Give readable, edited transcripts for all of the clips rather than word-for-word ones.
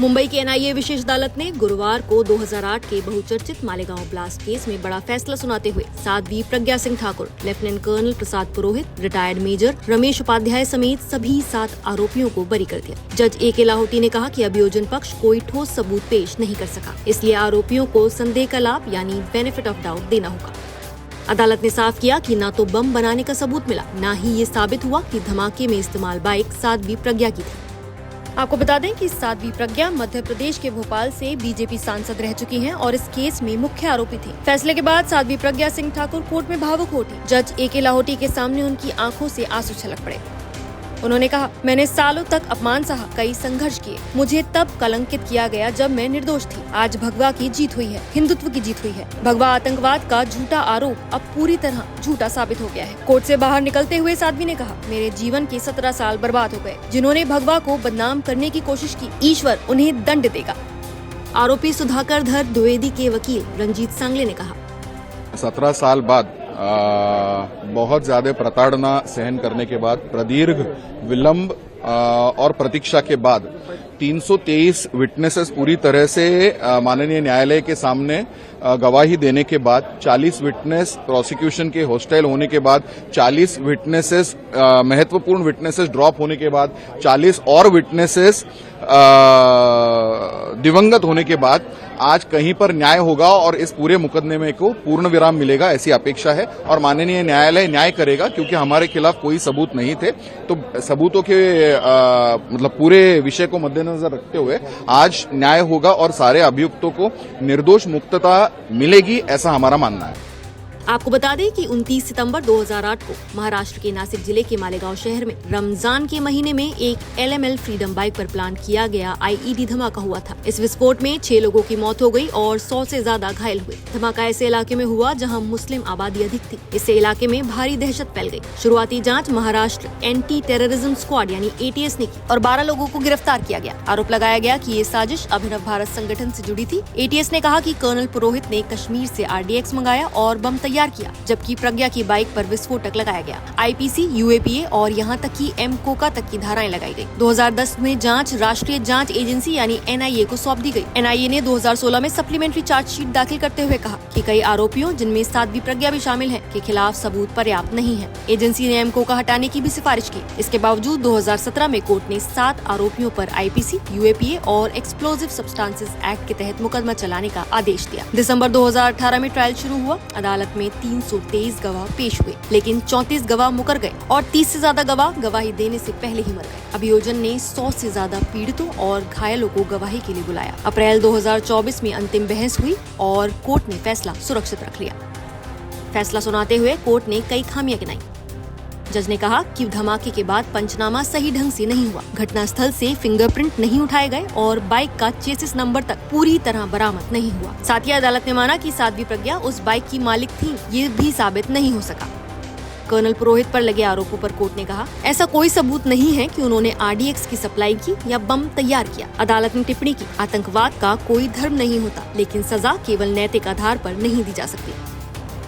मुंबई की एनआईए विशेष अदालत ने गुरुवार को 2008 के बहुचर्चित मालेगांव ब्लास्ट केस में बड़ा फैसला सुनाते हुए Sadhvi Pragya Singh Thakur, lieutenant colonel Prasad Purohit, retired major Ramesh Upadhyay समेत सभी 7 आरोपियों को बरी कर दिया। जज ए के लाहौटी ने कहा कि अभियोजन पक्ष कोई ठोस सबूत पेश नहीं कर सका, इसलिए आरोपियों को संदेह का लाभ यानी बेनिफिट ऑफ डाउट देना होगा। अदालत ने साफ किया कि न तो बम बनाने का सबूत मिला, न ही ये साबित हुआ कि धमाके में इस्तेमाल बाइक साध्वी प्रज्ञा की थी। आपको बता दें कि साध्वी प्रज्ञा मध्य प्रदेश के भोपाल से बीजेपी सांसद रह चुकी हैं और इस केस में मुख्य आरोपी थी। फैसले के बाद साध्वी प्रज्ञा सिंह ठाकुर कोर्ट में भावुक हो उठी। जज ए के लाहौटी के सामने उनकी आंखों से आंसू छलक पड़े। उन्होंने कहा, मैंने सालों तक अपमान सहा, कई संघर्ष किए। मुझे तब कलंकित किया गया जब मैं निर्दोष थी। आज भगवा की जीत हुई है, हिंदुत्व की जीत हुई है। भगवा आतंकवाद का झूठा आरोप अब पूरी तरह झूठा साबित हो गया है। कोर्ट से बाहर निकलते हुए साध्वी ने कहा, मेरे जीवन के 17 साल बर्बाद हो गए। जिन्होंने भगवा को बदनाम करने की कोशिश की, ईश्वर उन्हें दंड देगा। आरोपी सुधाकर धर द्विवेदी के वकील रंजीत सांगले ने कहा, 17 साल बाद बहुत ज्यादा प्रताड़ना सहन करने के बाद, प्रदीर्घ विलंब और प्रतीक्षा के बाद 323 विटनेसेस पूरी तरह से माननीय न्यायालय के सामने गवाही देने के बाद, 40 विटनेस प्रोसिक्यूशन के हॉस्टाइल होने के बाद, 40 विटनेसेस महत्वपूर्ण विटनेसेस ड्रॉप होने के बाद, 40 और विटनेसेस दिवंगत होने के बाद आज कहीं पर न्याय होगा और इस पूरे मुकदमे को पूर्ण विराम मिलेगा, ऐसी अपेक्षा है। और माननीय न्यायालय न्याय करेगा, क्योंकि हमारे खिलाफ कोई सबूत नहीं थे। तो सबूतों के मतलब पूरे विषय को मद्देनजर रखते हुए आज न्याय होगा और सारे अभियुक्तों को निर्दोष मुक्तता मिलेगी, ऐसा हमारा मानना है। आपको बता दें कि 29 सितंबर 2008 को महाराष्ट्र के नासिक जिले के मालेगांव शहर में रमजान के महीने में एक LML फ्रीडम बाइक पर प्लान किया गया IED धमाका हुआ था। इस विस्फोट में 6 लोगों की मौत हो गई और 100 से ज्यादा घायल हुए। धमाका ऐसे इलाके में हुआ जहां मुस्लिम आबादी अधिक थी। इससे इलाके में भारी दहशत फैल गई। शुरुआती जाँच महाराष्ट्र एंटी टेररिज्म स्क्वाड यानी ATS ने की और 12 लोगों को गिरफ्तार किया गया। आरोप लगाया गया कि ये साजिश अभिनव भारत संगठन से जुड़ी थी। ATS ने कहा कि कर्नल पुरोहित ने कश्मीर से RDX मंगाया और बम तैयार किया, जबकि प्रज्ञा की बाइक पर विस्फोटक लगाया गया। IPC, UAPA और यहां तक कि MCOCA तक की धाराएं लगाई गई। 2010 में जांच राष्ट्रीय जांच एजेंसी यानी NIA को सौंप दी गई। NIA ने 2016 में सप्लीमेंट्री चार्जशीट दाखिल करते हुए कहा कि कई आरोपियों, जिनमें साध्वी प्रज्ञा भी शामिल है, के खिलाफ सबूत पर्याप्त नहीं है। एजेंसी ने MCOCA हटाने की भी सिफारिश की। इसके बावजूद 2017 में कोर्ट ने 7 आरोपियों पर IPC, UAPA और एक्सप्लोजिव सब्सटेंसेस एक्ट के तहत मुकदमा चलाने का आदेश दिया। दिसंबर 2018 में ट्रायल शुरू हुआ। अदालत में 323 गवाह पेश हुए, लेकिन 34 गवाह मुकर गए और 30 से ज्यादा गवाह गवाही देने से पहले ही मर गए। अभियोजन ने 100 से ज्यादा पीड़ितों और घायलों को गवाही के लिए बुलाया। अप्रैल 2024 में अंतिम बहस हुई और कोर्ट ने फैसला सुरक्षित रख लिया। फैसला सुनाते हुए कोर्ट ने कई खामियां गिनाई। जज ने कहा कि धमाके के बाद पंचनामा सही ढंग से नहीं हुआ, घटनास्थल से फिंगरप्रिंट नहीं उठाए गए और बाइक का चेसिस नंबर तक पूरी तरह बरामद नहीं हुआ। साथ ही अदालत ने माना कि साध्वी प्रज्ञा उस बाइक की मालिक थी, ये भी साबित नहीं हो सका। कर्नल पुरोहित पर लगे आरोपों पर कोर्ट ने कहा, ऐसा कोई सबूत नहीं है कि उन्होंने RDX की सप्लाई की या बम तैयार किया। अदालत ने टिप्पणी की, आतंकवाद का कोई धर्म नहीं होता, लेकिन सजा केवल नैतिक आधार पर नहीं दी जा सकती।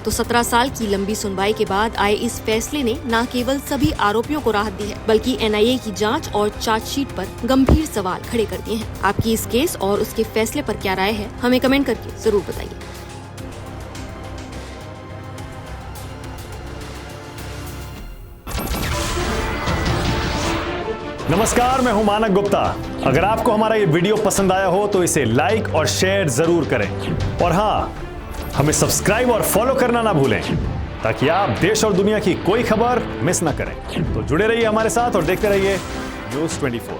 तो 17 साल की लंबी सुनवाई के बाद आए इस फैसले ने न केवल सभी आरोपियों को राहत दी है, बल्कि NIA की जांच और चार्जशीट पर गंभीर सवाल खड़े कर दिए हैं। आपकी इस केस और उसके फैसले पर क्या राय है, हमें कमेंट करके जरूर बताइए। नमस्कार, मैं हूं मानक गुप्ता। अगर आपको हमारा ये वीडियो पसंद आया हो तो इसे लाइक और शेयर जरूर करें, और हाँ, हमें सब्सक्राइब और फॉलो करना ना भूलें, ताकि आप देश और दुनिया की कोई खबर मिस ना करें। तो जुड़े रहिए हमारे साथ और देखते रहिए News 24।